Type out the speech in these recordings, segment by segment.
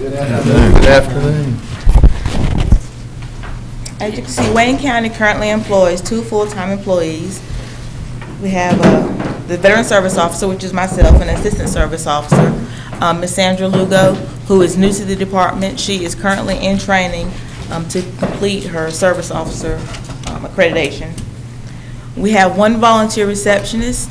Good afternoon. Good afternoon. As you can see, Wayne County currently employs 2 full-time employees. We have the Veteran Service Officer, which is myself, and Assistant Service Officer, Ms. Sandra Lugo, who is new to the department. She is currently in training to complete her Service Officer accreditation. We have 1 volunteer receptionist.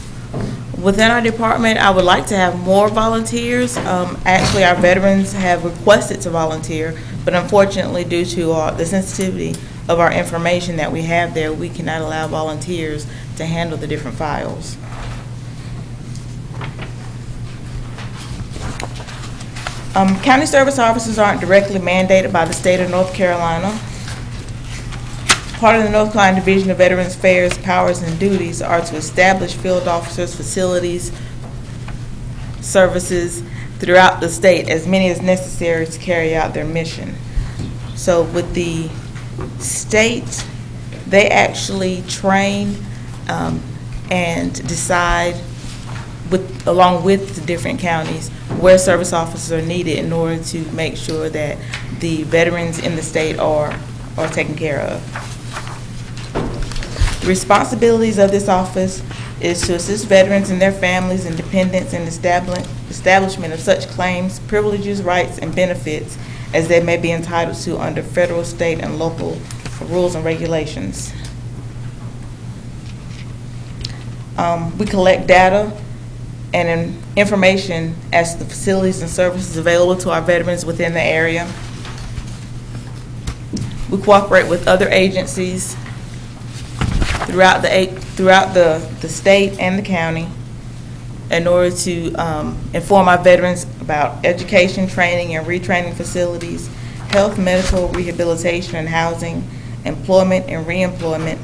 Within our department, I would like to have more volunteers. Actually, our veterans have requested to volunteer, but unfortunately, due to the sensitivity of our information that we have there, we cannot allow volunteers to handle the different files. County service officers aren't directly mandated by the state of North Carolina. Part of the North Carolina Division of Veterans Affairs powers and duties are to establish field officers, facilities, services throughout the state, as many as necessary to carry out their mission. So with the state, they actually train and decide along with the different counties where service officers are needed in order to make sure that the veterans in the state are taken care of. The responsibilities of this office is to assist veterans and their families and dependents in establishment of such claims, privileges, rights, and benefits as they may be entitled to under federal, state, and local rules and regulations. We collect data and information as to the facilities and services available to our veterans within the area. We cooperate with other agencies throughout the state and the county in order to inform our veterans about education, training, and retraining facilities, health, medical, rehabilitation, and housing, employment and reemployment,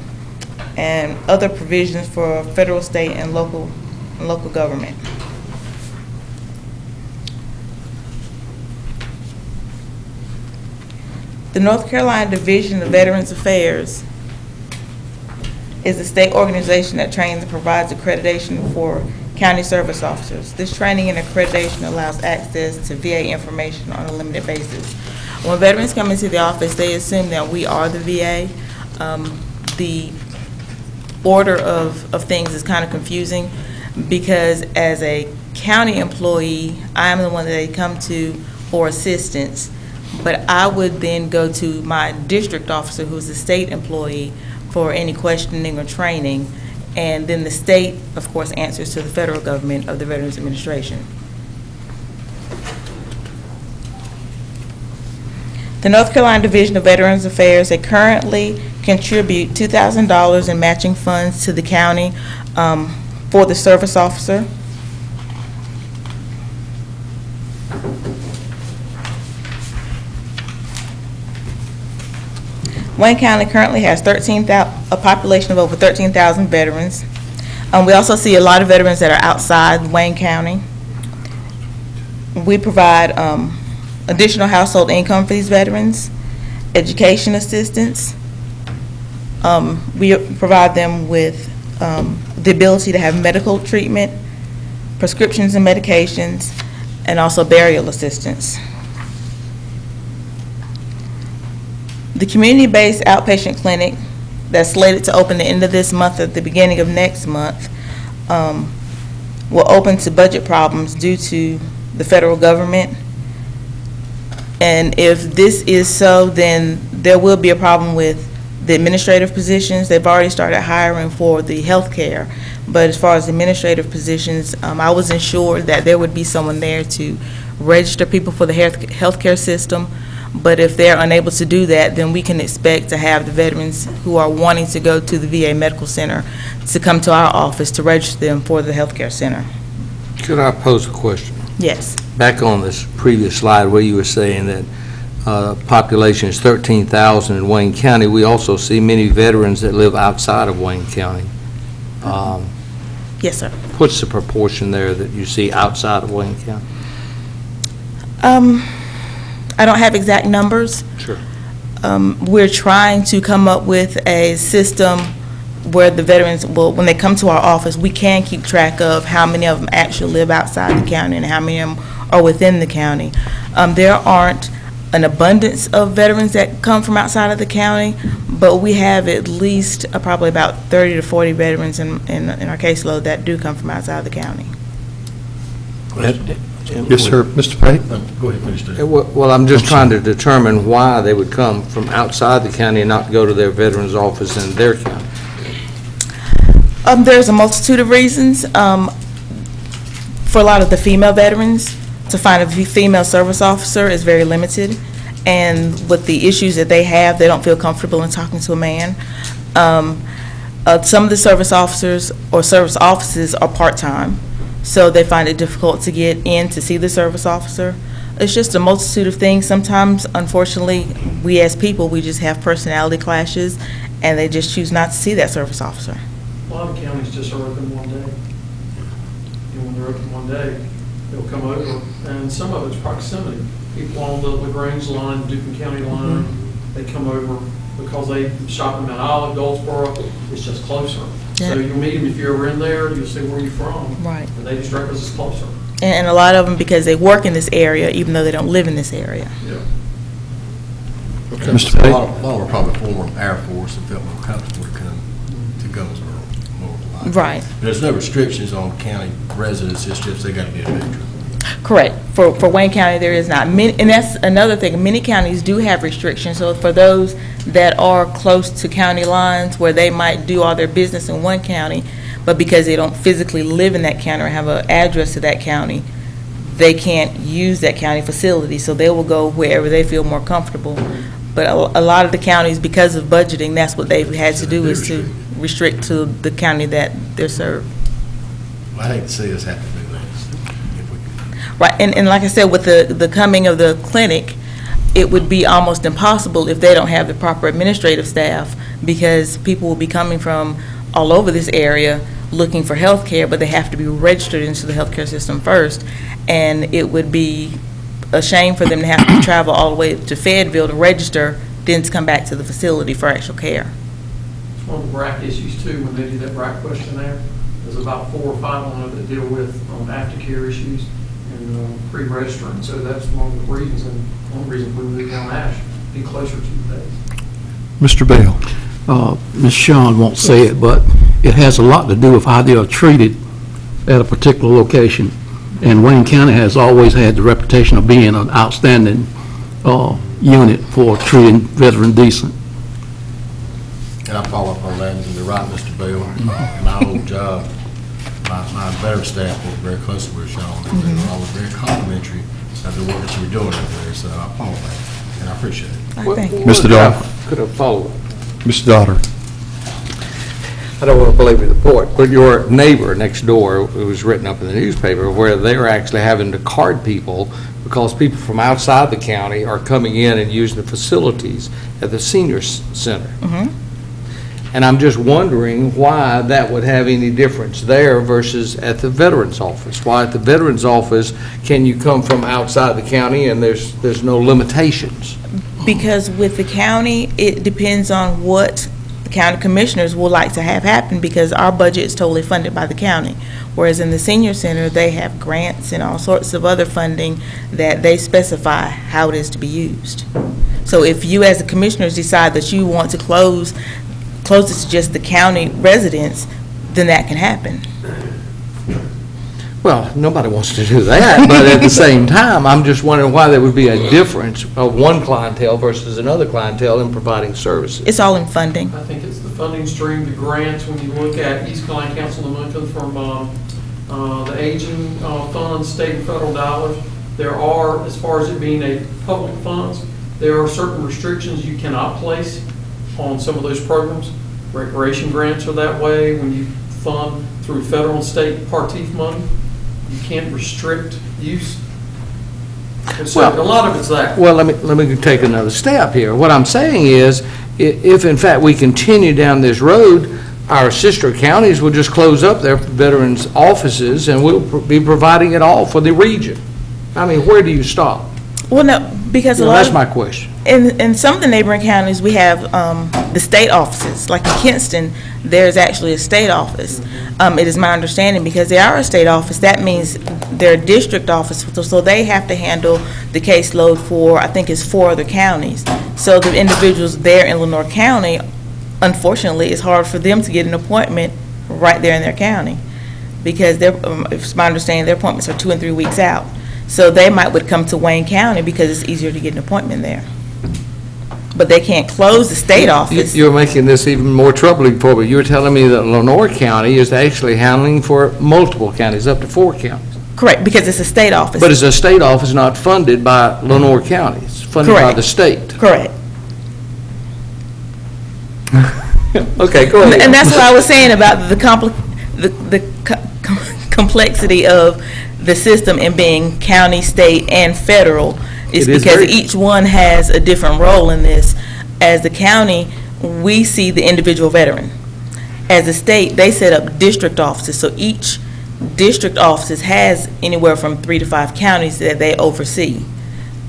and other provisions for federal, state, and local government. The North Carolina Division of Veterans Affairs is a state organization that trains and provides accreditation for county service officers. This training and accreditation allows access to VA information on a limited basis. When veterans come into the office, they assume that we are the VA. The order of things is kind of confusing because as a county employee, I am the one that they come to for assistance, but I would then go to my district officer, who's a state employee, for any questioning or training, and then the state, of course, answers to the federal government of the Veterans Administration. The North Carolina Division of Veterans Affairs, they currently contribute $2,000 in matching funds to the county for the service officer. Wayne County currently has a population of over 13,000 veterans. We also see a lot of veterans that are outside Wayne County. We provide additional household income for these veterans, education assistance. We provide them with the ability to have medical treatment, prescriptions and medications, and also burial assistance. The community-based outpatient clinic that's slated to open the end of this month at the beginning of next month will open to budget problems due to the federal government. And if this is so, then there will be a problem with the administrative positions. They've already started hiring for the health care, but as far as administrative positions, I was ensured that there would be someone there to register people for the health care system. But if they're unable to do that, then we can expect to have the veterans who are wanting to go to the VA Medical Center to come to our office to register them for the health care center. Could I pose a question? Yes. Back on this previous slide where you were saying that population is 13,000 in Wayne County, we also see many veterans that live outside of Wayne County. Yes, sir. What's the proportion there that you see outside of Wayne County? I don't have exact numbers. Sure. We're trying to come up with a system where the veterans will, when they come to our office, we can keep track of how many of them actually live outside the county and how many of them or within the county. There aren't an abundance of veterans that come from outside of the county, but we have at least probably about 30 to 40 veterans in our caseload that do come from outside of the county. Yes, sir. Mr. Pate? Go ahead, finish that. Well, I'm just trying to determine why they would come from outside the county and not go to their veterans office in their county. There's a multitude of reasons. For a lot of the female veterans, to find a female service officer is very limited, and with the issues that they have, they don't feel comfortable in talking to a man. Some of the service officers or service offices are part-time, so they find it difficult to get in to see the service officer. It's just a multitude of things. Sometimes, unfortunately, we as people, we just have personality clashes, and they just choose not to see that service officer. A lot of counties just are open one day. And when they're open one day, they'll come over, and some of it's proximity. People on the LaGrange line, Dukin County line, they come over because they shop in Mount Olive, Goldsboro, it's just closer. Yeah. So you'll meet them if you're ever in there, you'll see where you're from. Right. And they just direct us closer. And a lot of them because they work in this area, even though they don't live in this area. Yeah. Okay. Mr. A Pate? lot of them are probably former Air Force and felt more comfortable to come to Goldsboro. More likely. Right. But there's no restrictions on county residents, it's just they got to be a veteran. Correct. For Wayne County, there is not. And that's another thing. Many counties do have restrictions. So for those that are close to county lines where they might do all their business in one county, but because they don't physically live in that county or have an address to that county, they can't use that county facility. So they will go wherever they feel more comfortable. But a lot of the counties, because of budgeting, that's what they've had to do, is to restrict to the county that they're served. I hate to see us have to do that. If we could. Right, and like I said, with the coming of the clinic, it would be almost impossible if they don't have the proper administrative staff, because people will be coming from all over this area looking for health care, but they have to be registered into the healthcare system first, and it would be a shame for them to have to travel all the way to Fayetteville to register, then to come back to the facility for actual care. It's one of the BRAC issues too, when they do that BRAC questionnaire. There's about 4 or 5 on it that deal with aftercare issues and pre-registering. So that's one of the reasons, and one of the reasons we moved down Ash, be closer to the base. Mr. Bell? Ms. Shawn won't say it, but it has a lot to do with how they are treated at a particular location. And Wayne County has always had the reputation of being an outstanding unit for treating veterans decent. And I follow up on that, and you're right, Mr. Bell. My old job, my veteran staff worked very closely with Sean, and they were always very complimentary of the work that you were doing over there, so I follow that, and I appreciate it. Thank you. Mr. Dahl? Could have followed. Mr. Daughter? I don't want to belabor the point, but your neighbor next door, it was written up in the newspaper, where they're actually having to card people because people from outside the county are coming in and using the facilities at the senior center. And I'm just wondering why that would have any difference there versus at the Veterans Office. Why at the Veterans Office can you come from outside the county and there's no limitations? Because with the county, it depends on what the county commissioners would like to have happen, because our budget is totally funded by the county. Whereas in the senior center, they have grants and all sorts of other funding that they specify how it is to be used. So if you as the commissioners decide that you want to close it to just the county residents, then that can happen. Well, nobody wants to do that, but at the same time, I'm just wondering why there would be a difference of one clientele versus another clientele in providing services. It's all in funding. I think it's the funding stream, the grants, when you look at East Carolina Council of Income from the aging funds, state and federal dollars. There are, as far as it being a public funds, there are certain restrictions you cannot place on some of those programs. Recreation grants are that way. When you fund through federal and state partif money, you can't restrict use. And so Well, a lot of it's that. Well, let me take another step here. What I'm saying is, if in fact we continue down this road, our sister counties will just close up their veterans' offices and we'll be providing it all for the region. I mean, where do you stop? Well, no, Because a Yeah, lot that's of, my question. in some of the neighboring counties, we have the state offices. Like in Kinston, there's actually a state office. It is my understanding, because they are a state office, that means they're a district office, so they have to handle the caseload for, I think it's 4 other counties. So the individuals there in Lenore County, unfortunately, it's hard for them to get an appointment right there in their county, because it's my understanding, their appointments are 2 and 3 weeks out. So they would come to Wayne County because it's easier to get an appointment there. But they can't close the state office. You're making this even more troubling for me. You're telling me that Lenore County is actually handling for multiple counties, up to 4 counties. Correct, because it's a state office. But it's a state office not funded by Lenore County. It's funded by Correct. the state. Correct. Okay, go ahead. And that's what I was saying about the complexity of the system in being county, state, and federal. Is It is because very- each one has a different role in this. As the county, we see the individual veteran. As a state, they set up district offices, so each district office has anywhere from 3 to 5 counties that they oversee.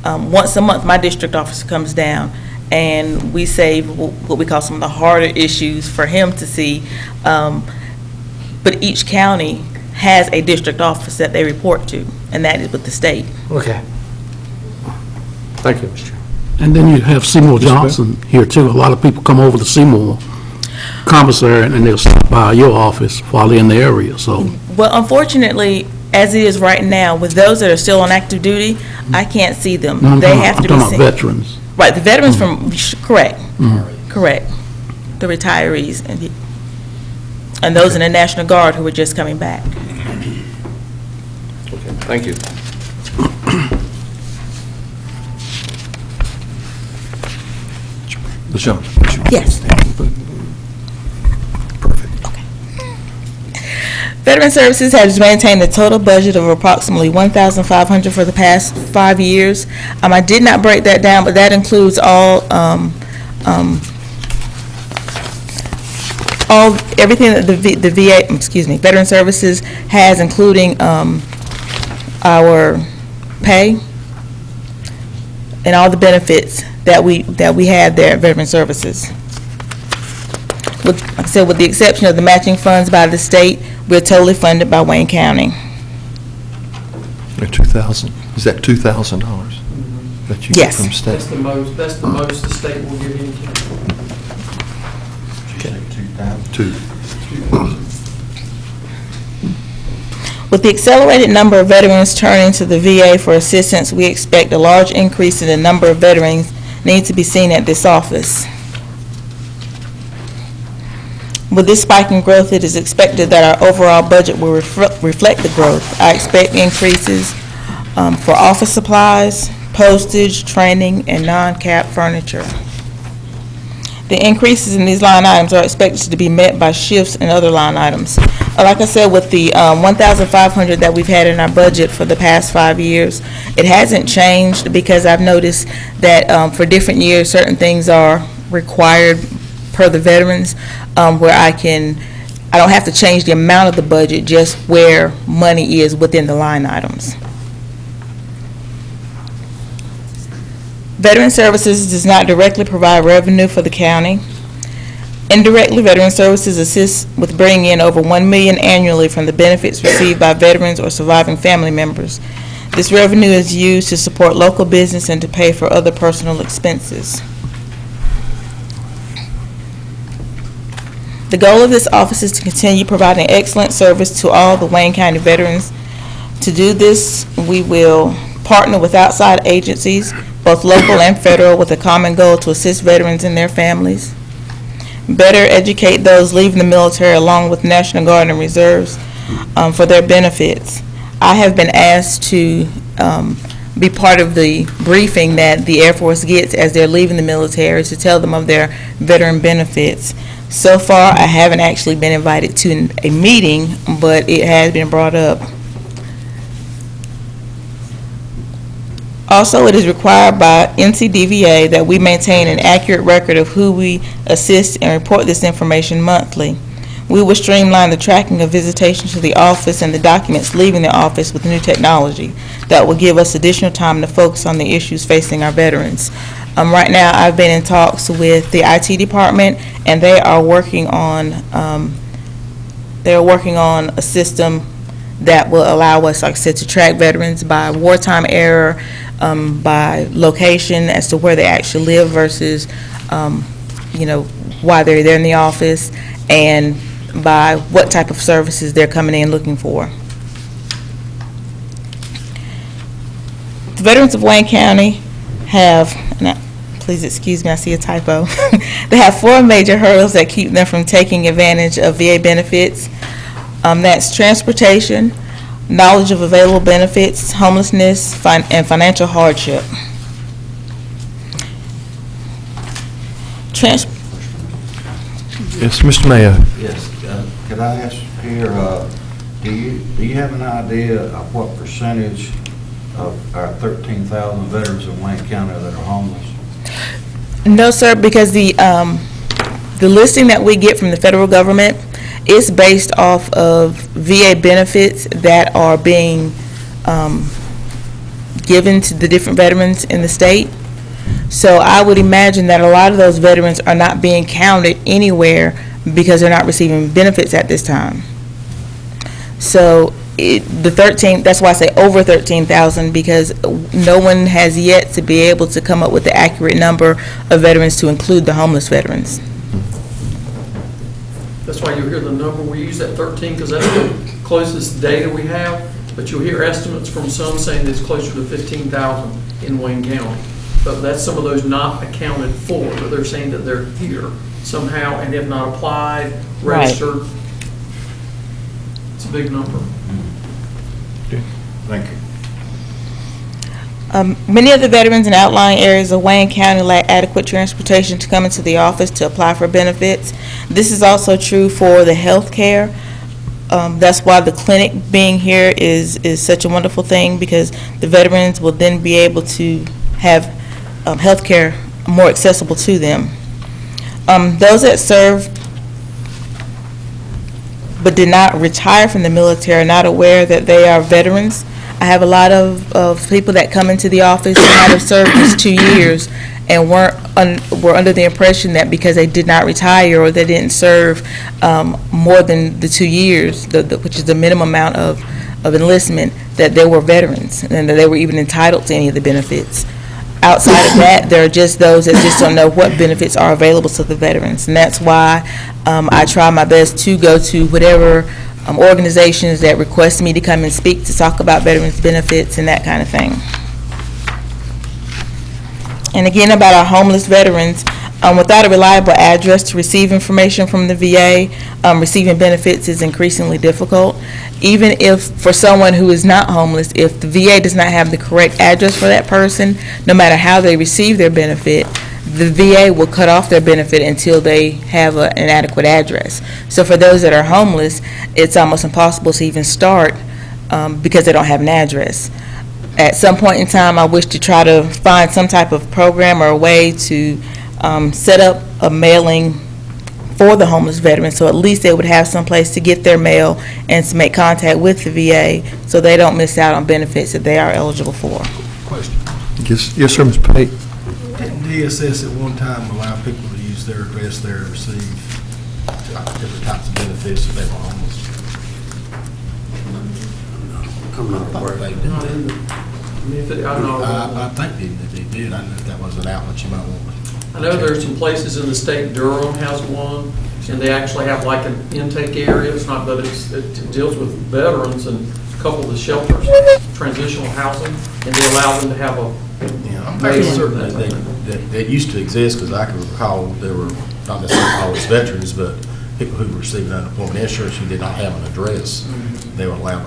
Once a month, my district officer comes down, and we save what we call some of the harder issues for him to see. But each county has a district office that they report to, and that is with the state. Okay. Thank you, Mr. Chairman. And then you have Seymour Johnson here too. A lot of people come over to Seymour Commissary and they'll stop by your office while they're in the area, so. Well, unfortunately, as it is right now, with those that are still on active duty, I can't see them. No, They have to I'm be talking about seen. veterans. Right, the veterans from, correct, correct. The retirees and those in the National Guard who were just coming back. Okay, thank you. Ms. Jones? Yes. Perfect. Veteran Services has maintained a total budget of approximately $1,500 for the past 5 years. I did not break that down, but that includes everything that the VA, Veteran Services has, including our pay and all the benefits that we have there at Veteran Services. Like I said, with the exception of the matching funds by the state, we're totally funded by Wayne County. $2,000, is that $2,000 that you get Yes. from state? That's the most the state will give any county. Two. With the accelerated number of veterans turning to the VA for assistance, we expect a large increase in the number of veterans need to be seen at this office. With this spike in growth, it is expected that our overall budget will reflect the growth. I expect increases for office supplies, postage, training, and non-cap furniture. The increases in these line items are expected to be met by shifts in other line items. Like I said, with the $1,500 that we've had in our budget for the past 5 years, it hasn't changed because I've noticed that for different years, certain things are required per the veterans, where I don't have to change the amount of the budget, just where money is within the line items. Veteran Services does not directly provide revenue for the county. Indirectly, Veteran Services assists with bringing in over $1 million annually from the benefits received by veterans or surviving family members. This revenue is used to support local business and to pay for other personal expenses. The goal of this office is to continue providing excellent service to all the Wayne County veterans. To do this, we will partner with outside agencies, both local and federal, with a common goal to assist veterans and their families, better educate those leaving the military along with National Guard and Reserves for their benefits. I have been asked to be part of the briefing that the Air Force gets as they're leaving the military to tell them of their veteran benefits. So far, I haven't actually been invited to a meeting, but it has been brought up. Also, it is required by NCDVA that we maintain an accurate record of who we assist and report this information monthly. We will streamline the tracking of visitation to the office and the documents leaving the office with new technology that will give us additional time to focus on the issues facing our veterans. Right now, I've been in talks with the IT department, and they are working on a system that will allow us, like I said, to track veterans by wartime era, by location as to where they actually live versus, why they're there in the office, and by what type of services they're coming in looking for. The veterans of Wayne County have, please excuse me, I see a typo. They have 4 major hurdles that keep them from taking advantage of VA benefits. That's transportation, knowledge of available benefits, homelessness, and financial hardship. Yes, Mr. Mayor. Yes, could I ask here, do you have an idea of what percentage of our 13,000 veterans in Wayne County that are homeless? No, sir, because the listing that we get from the federal government is based off of VA benefits that are being given to the different veterans in the state. So I would imagine that a lot of those veterans are not being counted anywhere because they're not receiving benefits at this time. So that's why I say over 13,000, because no one has yet to be able to come up with the accurate number of veterans to include the homeless veterans. That's why you'll hear the number, we use that 13 because that's the closest data we have, but you'll hear estimates from some saying that it's closer to 15,000 in Wayne County. But that's some of those not accounted for, but they're saying that they're here somehow and have not applied, registered. Right. It's a big number. Thank you. Many of the veterans in outlying areas of Wayne County lack adequate transportation to come into the office to apply for benefits. This is also true for the health care. That's why the clinic being here is such a wonderful thing, because the veterans will then be able to have health care more accessible to them. Those that serve but did not retire from the military are not aware that they are veterans. I have a lot of people that come into the office who might have served just 2 years and were under the impression that because they did not retire or they didn't serve more than the 2 years, which is the minimum amount of enlistment, that they were veterans and that they were even entitled to any of the benefits. Outside of that, there are just those that just don't know what benefits are available to the veterans, and that's why I try my best to go to whatever organizations that request me to come and speak to talk about veterans benefits and that kind of thing. And again, about our homeless veterans, without a reliable address to receive information from the VA, receiving benefits is increasingly difficult. Even if, for someone who is not homeless, if the VA does not have the correct address for that person, no matter how they receive their benefit, the VA will cut off their benefit until they have an adequate address. So for those that are homeless, it's almost impossible to even start because they don't have an address. At some point in time, I wish to try to find some type of program or a way to set up a mailing for the homeless veterans, so at least they would have some place to get their mail and to make contact with the VA so they don't miss out on benefits that they are eligible for. Question. Yes, sir, Mr. Pate. Didn't DSS at one time allow people to use their address there to receive different types of benefits if they were homeless? I'm not aware. They did. I think they did. I don't know if that was an outlet you might want to. I know there's some places in the state, Durham has one, and they actually have like an intake area. It's not, but it deals with veterans and a couple of the shelters, transitional housing, and they allow them to have a. Yeah, I'm fairly certain that used to exist, because I can recall there were not necessarily always veterans, but people who were receiving unemployment insurance who did not have an address, they were allowed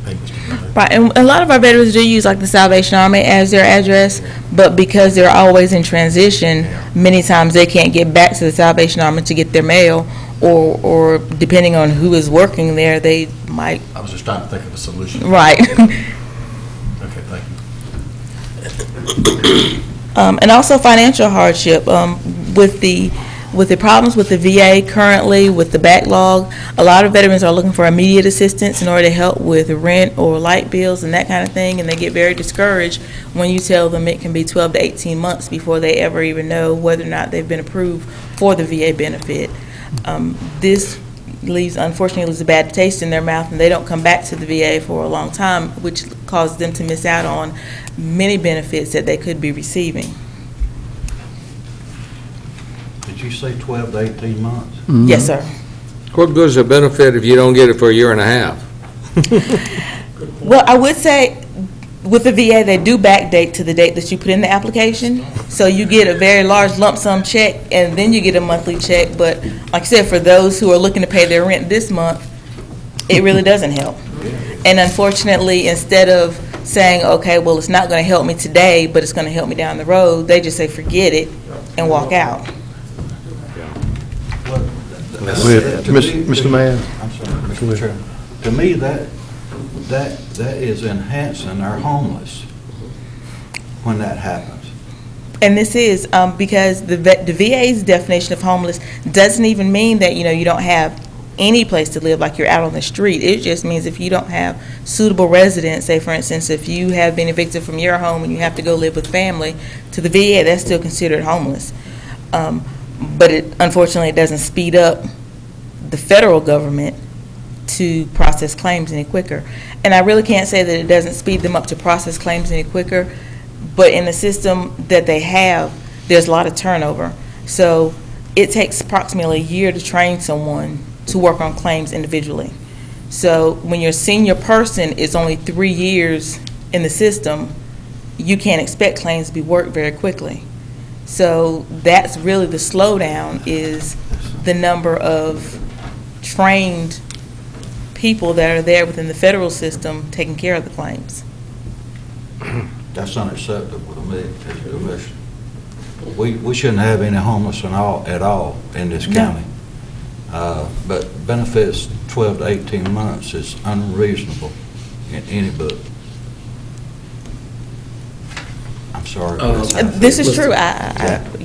papers to go there. Right, and a lot of our veterans do use like the Salvation Army as their address, but because they're always in transition, many times they can't get back to the Salvation Army to get their mail, or depending on who is working there, they might. I was just trying to think of a solution. Right. Okay, thank you. And also financial hardship. With the With the problems with the VA currently, with the backlog, a lot of veterans are looking for immediate assistance in order to help with rent or light bills and that kind of thing, and they get very discouraged when you tell them it can be 12 to 18 months before they ever even know whether or not they've been approved for the VA benefit. This unfortunately leaves a bad taste in their mouth, and they don't come back to the VA for a long time, which causes them to miss out on many benefits that they could be receiving. Did you say 12 to 18 months? Yes, sir. What good is a benefit if you don't get it for a year and a half? Well, I would say with the VA, they do backdate to the date that you put in the application. So you get a very large lump sum check, and then you get a monthly check. But like I said, for those who are looking to pay their rent this month, it really doesn't help. And unfortunately, instead of saying, okay, well, it's not going to help me today, but it's going to help me down the road, they just say, forget it, and walk out. Mr. Mayor? I'm sorry, Mr. Chairman. To me, that is enhancing our homeless when that happens. And this is because the VA's definition of homeless doesn't even mean that, you don't have any place to live, like you're out on the street. It just means if you don't have suitable residence, say for instance, if you have been evicted from your home and you have to go live with family, to the VA, that's still considered homeless. But unfortunately, it doesn't speed up the federal government to process claims any quicker. And I really can't say that it doesn't speed them up to process claims any quicker, but in the system that they have, there's a lot of turnover. So it takes approximately a year to train someone to work on claims individually. So when your senior person is only 3 years in the system, you can't expect claims to be worked very quickly. So that's really the slowdown, is the number of trained people that are there within the federal system taking care of the claims. That's unacceptable to me as a commissioner. We shouldn't have any homeless at all in this county. But benefits 12 to 18 months is unreasonable in any book. I'm sorry. This is true.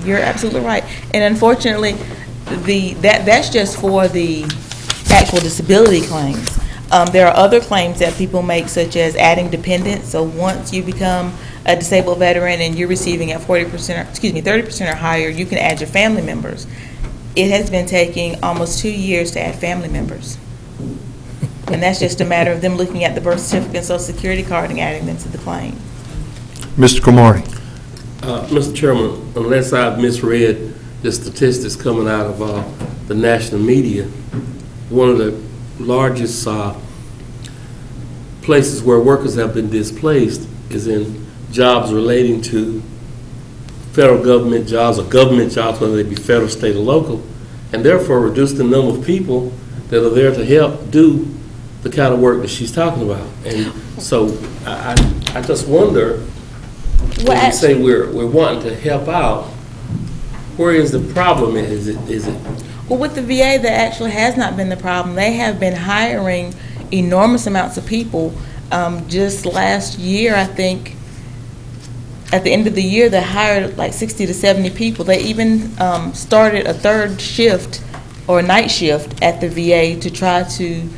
You're absolutely right. And unfortunately, that's just for the actual disability claims. There are other claims that people make, such as adding dependents. So once you become a disabled veteran and you're receiving at 30% or higher, you can add your family members. It has been taking almost 2 years to add family members. And that's just a matter of them looking at the birth certificate and Social Security card and adding them to the claim. Mr. Cromartie? Mr. Chairman, unless I've misread the statistics coming out of the national media, one of the largest places where workers have been displaced is in jobs relating to federal government jobs or government jobs, whether they be federal, state, or local, and therefore reduce the number of people that are there to help do the kind of work that she's talking about. And so I just wonder, when you say we're wanting to help out, where is the problem? Is it? Well, with the VA, that actually has not been the problem. They have been hiring enormous amounts of people. Just last year, I think, at the end of the year, they hired like 60 to 70 people. They even started a third shift or a night shift at the VA to try to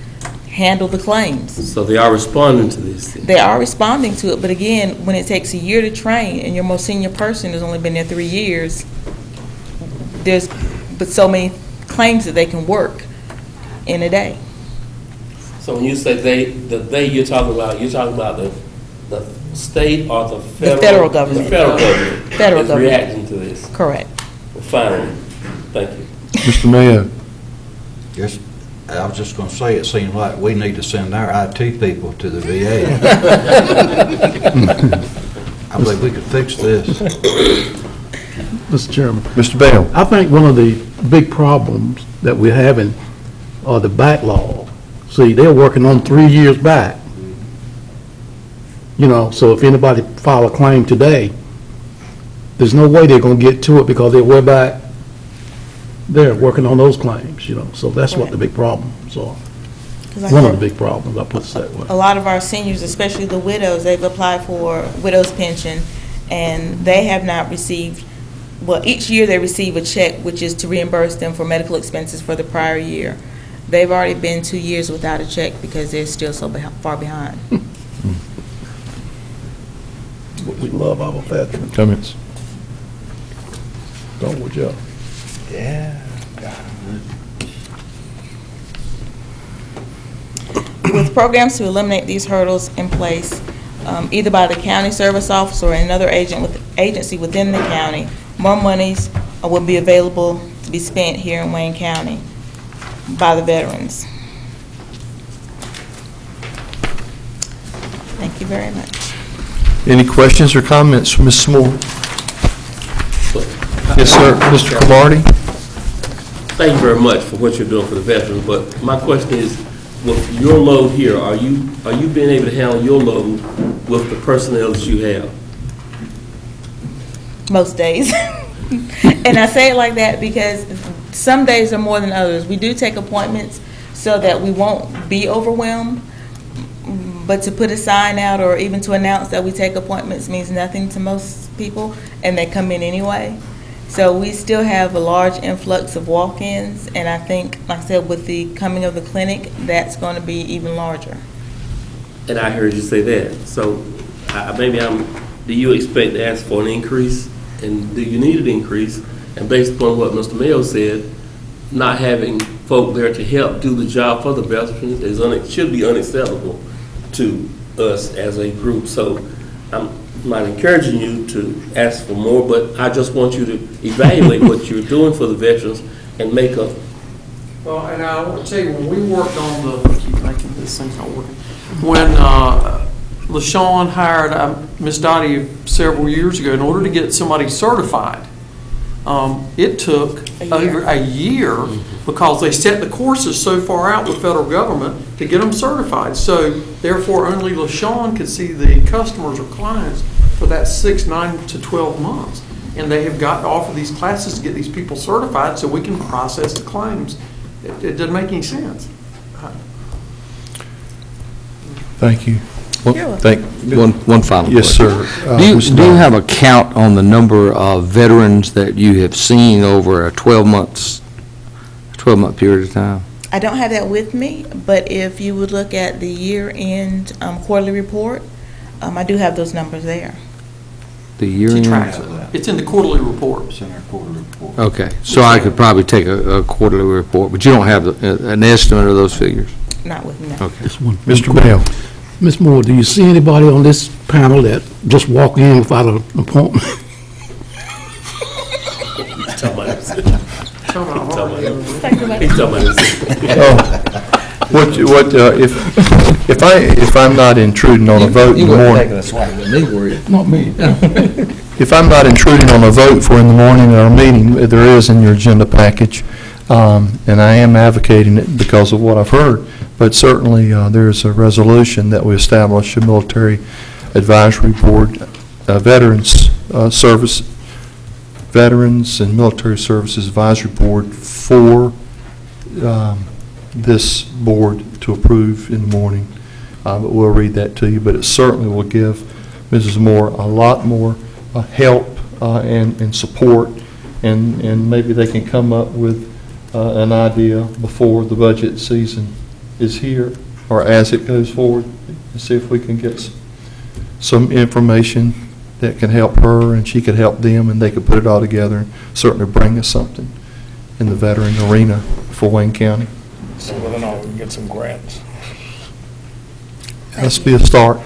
handle the claims. So they are responding to this thing. They are responding to it, but again, when it takes a year to train and your most senior person has only been there 3 years, there's but so many claims that they can work in a day. So when you say they, you're talking about the state or the federal? The federal government. The federal government. Federal is government. reacting to this. Correct. Well, finally, thank you. Mr. Mayor? Yes, I was just going to say, it seems like we need to send our IT people to the VA. I believe we could fix this. Mr. Chairman, Mr. Bell? I think one of the big problems that we're having are the backlog. See, they're working on 3 years back. So if anybody file a claim today, there's no way they're going to get to it because they're back. They're working on those claims, so that's what the big problems are. One of the big problems, I'll put it that way. A lot of our seniors, especially the widows, they've applied for widow's pension, and they have not received well, each year they receive a check, which is to reimburse them for medical expenses for the prior year. They've already been 2 years without a check because they're still so far behind. We love our veterans. Comments? Don't we, Joe? With programs to eliminate these hurdles in place, either by the county service officer or another agency within the county, more monies will be available to be spent here in Wayne County by the veterans. Thank you very much. Any questions or comments from Ms. Moore? Yes, sir. Mr. Camardi? Thank you very much for what you're doing for the veterans, but my question is, with your load here, are you being able to handle your load with the personnel that you have? Most days. And I say it like that because some days are more than others. We do take appointments so that we won't be overwhelmed, but to put a sign out or even to announce that we take appointments means nothing to most people, and they come in anyway. So we still have a large influx of walk-ins, and I think, like I said, with the coming of the clinic, that's going to be even larger. And I heard you say that. So do you expect to ask for an increase? And do you need an increase? And based upon what Mr. Mayo said, not having folk there to help do the job for the veterans should be unacceptable to us as a group. So I'm not encouraging you to ask for more, but I just want you to evaluate what you're doing for the veterans and make a. Well, and I want to tell you, when we worked on the, I keep thinking this thing's not working. When LaShawn hired Miss Dottie several years ago, in order to get somebody certified, it took over a year because they set the courses so far out with federal government to get them certified. So therefore, only LaShawn could see the customers or clients for that 6, 9 to 12 months. And they have got to offer these classes to get these people certified so we can process the claims. It doesn't make any sense. Thank you. You're welcome. One final question. Yes, sir. Do Ms. you Nye. have a count on the number of veterans that you have seen over a 12-month period of time? I don't have that with me, but if you would look at the year-end quarterly report, I do have those numbers there. The year She end? tracks it. It's in the quarterly report. It's in our quarterly report. Okay, so I could probably take a quarterly report, but you don't have an estimate of those figures? Not with me, no. Okay. Just one. Mr. Mayo? Ms. Moore, do you see anybody on this panel that just walk in without an appointment? He's talking about this. Come on, He's talking about this. If I'm not intruding on a vote in the morning, Not me. if I'm not intruding on a vote for in the morning at our meeting, there is in your agenda package, and I am advocating it because of what I've heard, but certainly there's a resolution that we establish a military advisory board, Veterans and Military Services Advisory Board for this board to approve in the morning. But we'll read that to you, but it certainly will give Mrs. Moore a lot more help and support, and maybe they can come up with an idea before the budget season is here, or as it goes forward, and see if we can get some information that can help her, and she could help them, and they could put it all together and certainly bring us something in the veteran arena for Wayne County. So whether or not we can get some grants. Has to be a start.